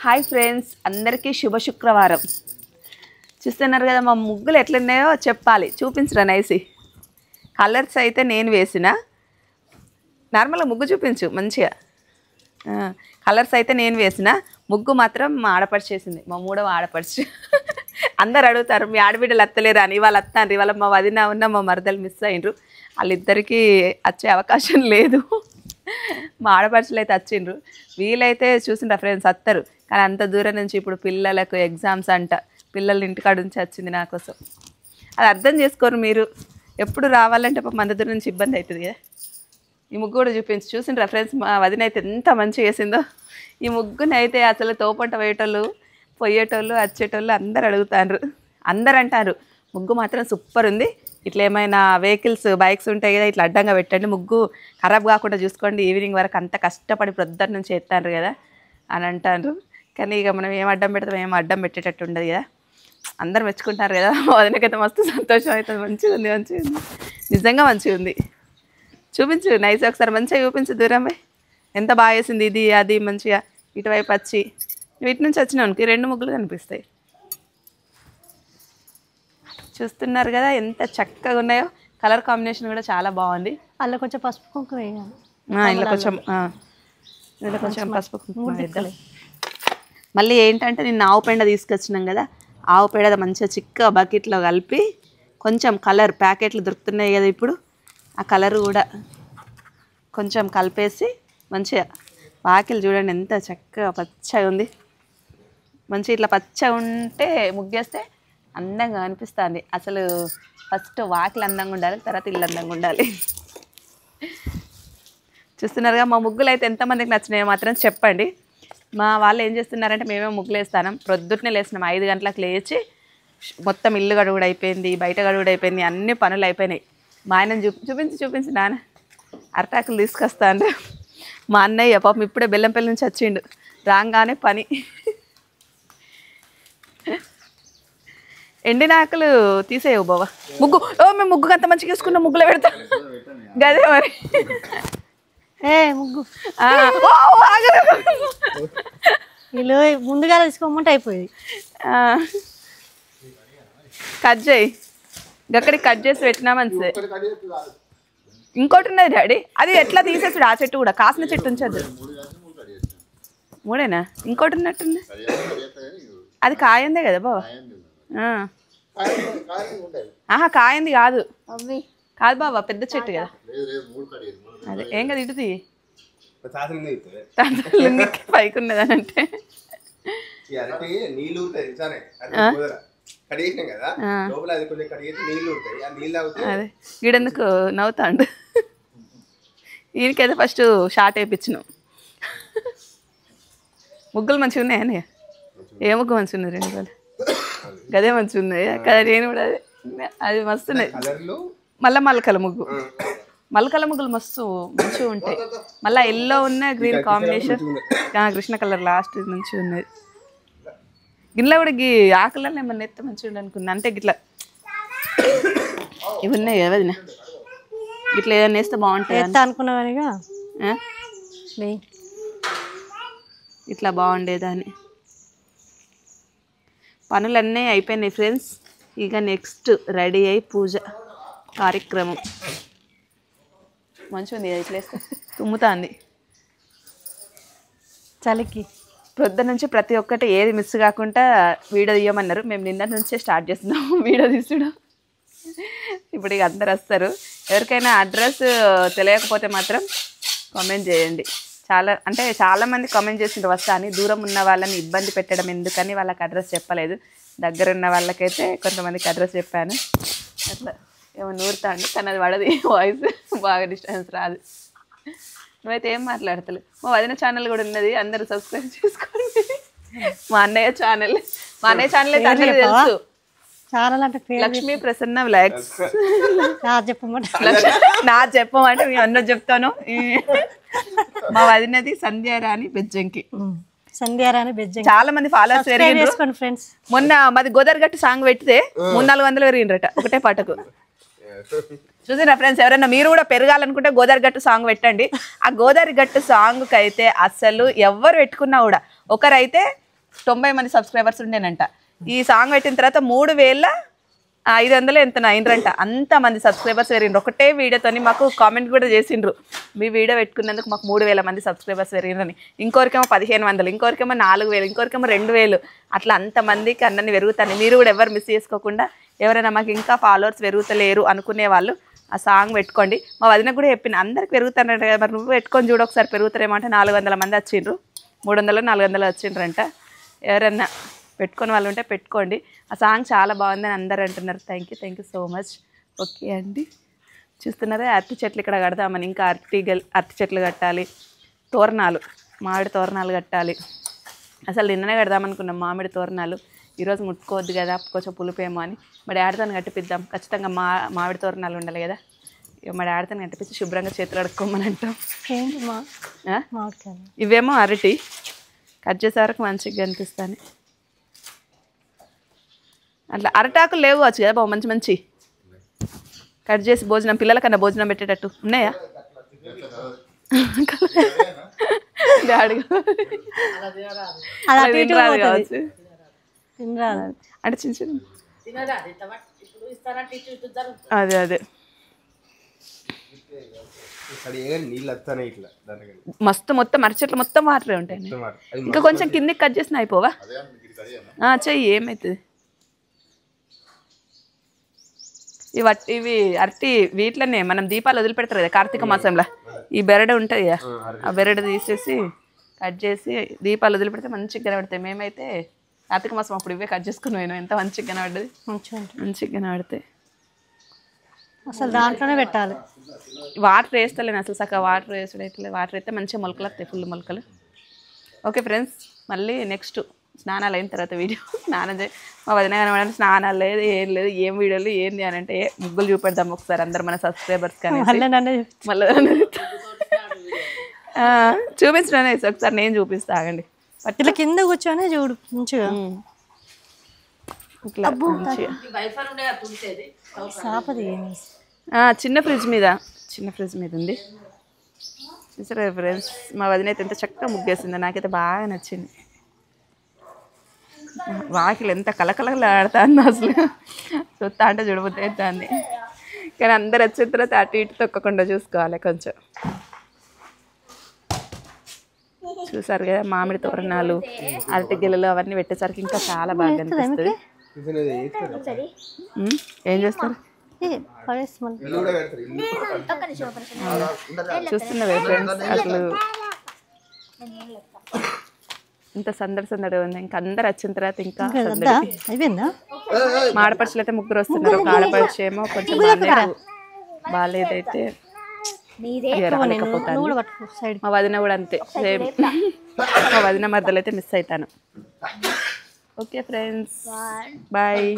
Hi friends, అందరికీ శుభ శుక్రవారం. చూస్తున్నారు కదా మా ముగ్గులు ఎట్లున్నాయో చెప్పాలి, చూపించరా నైసి. కలర్స్ అయితే నేను వేసిన, నార్మల్గా ముగ్గు చూపించు మంచిగా. కలర్స్ అయితే నేను వేసిన, ముగ్గు మాత్రం మా ఆడపడిచి చేసింది, మా మూడవ ఆడపడిచి. అందరు అడుగుతారు మీ ఆడబిడ్డలు అత్తలేరా అని. వాళ్ళు అత్తాండ్రి, వాళ్ళ మా వదిన ఉన్న మా మరదలు మిస్ అయ్యిండ్రు, వాళ్ళిద్దరికీ వచ్చే అవకాశం లేదు. మా ఆడపడుచులు అయితే వచ్చిండ్రు, వీళ్ళైతే చూసిండ్రా ఫ్రెండ్స్ అత్తరు. కానీ అంత దూరం నుంచి ఇప్పుడు పిల్లలకు ఎగ్జామ్స్ అంట, పిల్లలు ఇంటికాడ నుంచి వచ్చింది నా కోసం. అది అర్థం చేసుకోరు మీరు. ఎప్పుడు రావాలంటే పాపం అంత దూరం నుంచి ఇబ్బంది అవుతుంది కదా. ఈ ముగ్గు కూడా చూసిండ్రా ఫ్రెండ్స్, మా వదిన అయితే ఎంత మంచిగా వేసిందో. ఈ ముగ్గుని అయితే అసలు తోపంట పోయేటోళ్ళు పోయేటోళ్ళు వచ్చేటోళ్ళు అందరు అడుగుతారు, అందరు అంటారు ముగ్గు మాత్రం సూపర్ ఉంది, ఇట్లా ఏమైనా వెహికల్స్ బైక్స్ ఉంటాయి కదా ఇట్లా అడ్డంగా పెట్టండి, ముగ్గు ఖరాబ్ కాకుండా చూసుకోండి, ఈవినింగ్ వరకు అంత కష్టపడి ప్రొద్దున నుంచి ఎత్తారు కదా అని అంటారు. కానీ ఇక మనం ఏం అడ్డం పెడతాం, ఏం అడ్డం పెట్టేటట్టు ఉండదు కదా. అందరు మెచ్చుకుంటారు కదా. వదినకైతే మస్తు సంతోషం అవుతుంది. మంచిగా ఉంది, మంచిగా ఉంది, నిజంగా మంచిగా ఉంది. చూపించు నైస్, ఒకసారి మంచిగా చూపించు దూరమే. ఎంత బాగా వేసింది ఇది అది మంచిగా. ఇటువైపు వచ్చి వీటి నుంచి వచ్చినానికి 2 ముగ్గులు కనిపిస్తాయి. చూస్తున్నారు కదా ఎంత చక్కగా ఉన్నాయో. కలర్ కాంబినేషన్ కూడా చాలా బాగుంది. అలా కొంచెం పసుపు కుంకుమ వేయాలి. ఇందులో కొంచెం పసుపు కుంకుమ వేద్దాం. మళ్ళీ ఏంటంటే నేను ఆవు పెండ తీసుకొచ్చినాం కదా, ఆవు పేడ మంచిగా చిక్క బకెట్లో కలిపి కొంచెం కలర్ ప్యాకెట్లు దొరుకుతున్నాయి కదా ఇప్పుడు, ఆ కలర్ కూడా కొంచెం కలిపేసి మంచిగా వాకిలు చూడండి ఎంత చక్కగా పచ్చగా ఉంది. మంచిగా ఇట్లా పచ్చగా ఉంటే ముగ్గేస్తే అందంగా అనిపిస్తుంది. అసలు ఫస్ట్ వాకిలు అందంగా ఉండాలి, తర్వాత ఇల్లు అందంగా ఉండాలి. చూస్తున్నారుగా మా ముగ్గులు అయితే ఎంతమందికి నచ్చినాయో మాత్రం చెప్పండి. మా వాళ్ళు ఏం చేస్తున్నారంటే మేమే ముగ్గులు వేస్తాం. ప్రొద్దుటనే లేసినాం, 5 గంటలకు లేచి మొత్తం ఇల్లు గడుగుడు అయిపోయింది, బయట గడుగుడు అయిపోయింది, అన్ని పనులు అయిపోయినాయి. మా ఆయనను చూపించి నాన్న అరటాకులు తీసుకొస్తాను. మా అన్నయ్య పాపం ఇప్పుడే బెల్లంపల్లి నుంచి వచ్చిండు, రాగానే పని. ఎండిన ఆకులు తీసేయవు బావా. ముగ్గు మేము ముగ్గుకు అంత మంచిగా వేసుకున్నాం, ముగ్గులో పెడతాం గదే మరి. ముగ్గు వీళ్ళు ముందుగా తీసుకోమంటే అయిపోయింది. కట్ చేయి, గక్కడికి కట్ చేసి పెట్టినా మంచిది. ఇంకోటి ఉన్నది డాడీ, అది ఎట్లా తీసేసాడు ఆ చెట్టు కూడా, కాసిన చెట్టు ఉంచద్దు. 3ఏనా? ఇంకోటి ఉన్నట్టుంది, అది కాయందే కదా బావా. కాయంది కాదు కాదు బాబా, పెద్ద చెట్టు కదా అదే. ఏం కదా ఇటుది పైకి ఉన్నది అని అంటే అదే వీడెందుకు నవ్వుతాండు. ఈయనకైతే ఫస్ట్ షార్ట్ వేయించినాం. ముగ్గులు మంచిగా ఉన్నాయని. ఏ ముగ్గు మంచిగా ఉన్నాయి? 2 రోజులు గదే మంచిగా ఉన్నాయి కదా. నేను కూడా అది మస్తున్నాయి. మళ్ళీ మల్కల ముగ్గులు మస్తు మంచిగా ఉంటాయి. మళ్ళీ ఎల్లో ఉన్న green combination, Krishna colour last మంచిగా ఉన్నది. గిన్నెలో కూడా ఆకులలో ఏమన్నా ఎత్తే మంచిగా ఉండి అనుకున్నా. అంటే గిట్లా ఇవి ఉన్నాయి కదా వదిన, ఇట్లా ఏదైనా వేస్తే బాగుంటాయి అనుకున్నాగా, ఇట్లా బాగుండేదాన్ని. పనులన్నీ అయిపోయినాయి ఫ్రెండ్స్. ఇక నెక్స్ట్ రెడీ అయ్యి పూజ కార్యక్రమం. మంచిగా ఉంది ఇట్లా వేస్తే, తుమ్ముతుంది చలికి. ప్రొద్దు నుంచి ప్రతి ఒక్కటి ఏది మిస్ కాకుండా వీడియో తీయమన్నారు. మేము నిన్న నుంచే స్టార్ట్ చేస్తున్నాము వీడియో తీసుడం. ఇప్పుడు ఇక అందరు వస్తారు. ఎవరికైనా అడ్రస్ తెలియకపోతే మాత్రం కామెంట్ చేయండి. చాలామంది కామెంట్ చేసిండ్రు వస్తా అని. దూరం ఉన్న వాళ్ళని ఇబ్బంది పెట్టడం ఎందుకని వాళ్ళకి అడ్రస్ చెప్పలేదు. దగ్గర ఉన్న వాళ్ళకైతే కొంతమందికి అడ్రస్ చెప్పాను. అట్లా ఏమో నూరుతాండి, కానీ అది పడది, వాయిస్ బాగా డిస్టర్బెన్స్ రాదు. నువ్వైతే ఏం మాట్లాడతలేవు. మా వదిన ఛానల్ కూడా ఉన్నది, అందరూ సబ్స్క్రైబ్ చేసుకోండి. మా అన్నయ్య ఛానల్ అయితే అందరికీ తెలుసు, లక్ష్మీ ప్రసన్న వ్లాగ్స్. నా చెప్పమంటే మీ అన్న చెప్తాను. మా వదినది సంధ్యారాణి బెజ్జంకి. చాలా మంది ఫాలోవర్స్ పెరిగిండ్రు. ఫ్రెండ్స్ మొన్న మాది గోదావరిగట్టు సాంగ్ పెడితే 300-400 పెరిగిండ్రట ఒకటే పాటకు. చూసినా ఫ్రెండ్స్, ఎవరైనా మీరు కూడా పెరగాలనుకుంటే గోదావరిగట్టు సాంగ్ పెట్టండి. ఆ గోదావరిగట్టు సాంగ్కి అయితే అసలు ఎవరు పెట్టుకున్నా కూడా, ఒకరైతే 90 మంది సబ్స్క్రైబర్స్ ఉండేనంట. ఈ సాంగ్ పెట్టిన తర్వాత 3500 ఎంత అయినరంట. అంతమంది సబ్స్క్రైబర్స్ పెరిగిండ్రు ఒకటే వీడియోతోని. మాకు కామెంట్ కూడా చేసిండ్రు, మీ వీడియో పెట్టుకున్నందుకు మాకు 3000 మంది సబ్స్క్రైబర్స్ పెరిగిండ్రని. ఇంకోరికేమో 1500, ఇంకోరికేమో 4000, ఇంకోరికేమో 2000. అట్లా అంతమందికి అన్నీ పెరుగుతాయి. మీరు కూడా ఎవరు మిస్ చేసుకోకుండా, ఎవరైనా మాకు ఇంకా ఫాలోవర్స్ పెరుగుతలేరు అనుకునే వాళ్ళు ఆ సాంగ్ పెట్టుకోండి. మా వదిన కూడా చెప్పిన అందరికి పెరుగుతారంట కదా, మరి నువ్వు పెట్టుకొని చూడు ఒకసారి పెరుగుతారేమో అంటే 400 మంది వచ్చిండ్రు, 300, 400 వచ్చిండ్రంట. ఎవరన్నా పెట్టుకునే వాళ్ళు ఉంటే పెట్టుకోండి. ఆ సాంగ్ చాలా బాగుందని అందరు అంటున్నారు. Thank you so much. Okay అండి, చూస్తున్నారా అరటి చెట్లు ఇక్కడ కడదామని. ఇంకా అరటి చెట్లు కట్టాలి, తోరణాలు, మామిడి తోరణాలు కట్టాలి. అసలు నిన్ననే కడదామనుకున్నాం మామిడి తోరణాలు. ఈరోజు ముట్టుకోవద్దు కదా కొంచెం పులిపేమో అని మా డాడీతో కట్టిపిద్దాం. ఖచ్చితంగా మామిడి తోరణాలు ఉండాలి కదా. ఇక మా డాడీతో కట్టిపించి శుభ్రంగా చేతులు అడుక్కోమని అంటాం. ఇవేమో అరటి కట్ చేసే వరకు మంచిగా అనిపిస్తాను. అట్లా అరటాకులు లేవు వచ్చు కదా బాబు, మంచి మంచి కట్ చేసి భోజనం, పిల్లలకన్నా భోజనం పెట్టేటట్టు ఉన్నాయా డాడీ? కావచ్చు అంటే చిన్న చిన్న అదే మస్తు మొత్తం అరచెట్లు మొత్తం వాటరే ఉంటాయి. ఇంకా కొంచెం కిందికి కట్ చేసిన అయిపోవా? చెయ్యి, ఏమవుతుంది. ఇవి అరటి వీటిలోనే మనం దీపాలు వదిలిపెడతారు కదా కార్తీక మాసంలో. ఈ బెరడు ఉంటుంది కదా, ఆ బెరడు తీసేసి కట్ చేసి దీపాలు వదిలిపెడితే మంచిగా కనబడతాయి. మేమైతే కార్తీక మాసం అప్పుడు ఇవే కట్ చేసుకుని పోయినాం. ఎంత మంచిగా కనబడ్డది, మంచిగా కనబడతాయి. అసలు దాంట్లోనే పెట్టాలి. వాటర్ వేస్తలేను అసలు, సగం వాటర్ వేసుడు. వాటర్ అయితే మంచిగా మొలకలు వస్తాయి, ఫుల్ మొలకలు. ఓకే ఫ్రెండ్స్, మళ్ళీ నెక్స్ట్ స్నానాలు అయిన తర్వాత వీడియో స్నానం చేయి. మా వదిన కనబడంటే స్నానాలు లేదు, ఏం లేదు, ఏం వీడియోలు ఏంది అని అంటే ముగ్గులు చూపెడదాం ఒకసారి అందరు మన సబ్స్క్రైబర్స్. కానీ మళ్ళీ చూపించడం ఒకసారి నేను చూపిస్తా, ఆగండి. ఇట్లా కింద కూర్చొని చూడు మంచిగా. ఇట్లా చిన్న ఫ్రిడ్జ్ మీద ఉంది చూసారా ఫ్రెండ్స్. మా వదిన అయితే ఎంత చక్కగా ముగ్గేసిందో, నాకైతే బాగా నచ్చింది. వాకిలు ఎంత కలకలలాడుతుంది అసలు, చూస్తా అంటే చూడబోతే దాన్ని. కానీ అందరు వచ్చిన తర్వాత అటు ఇటు తొక్కకుండా చూసుకోవాలి కొంచెం. చూసారు కదా మామిడి తోరణాలు, అరటి గిల్లలు అవన్నీ పెట్టేసరికి ఇంకా చాలా బాగా అనిపిస్తుంది. ఏం చేస్తారు చూస్తున్నారు ఫ్రెండ్స్. అసలు ఇంత సందడి ఉంది. ఇంకా అందరు వచ్చిన తర్వాత ఇంకా మాడపడుచులు అయితే 3 వస్తున్నారు. ఒక ఆడపడుచు ఏమో కొంచెం బాగాలేదైతే రాలేకపోతాను. మా వదిన కూడా అంతే సేమ్. మా వదిన మధ్యలో అయితే మిస్ అవుతాను. Okay friends, bye.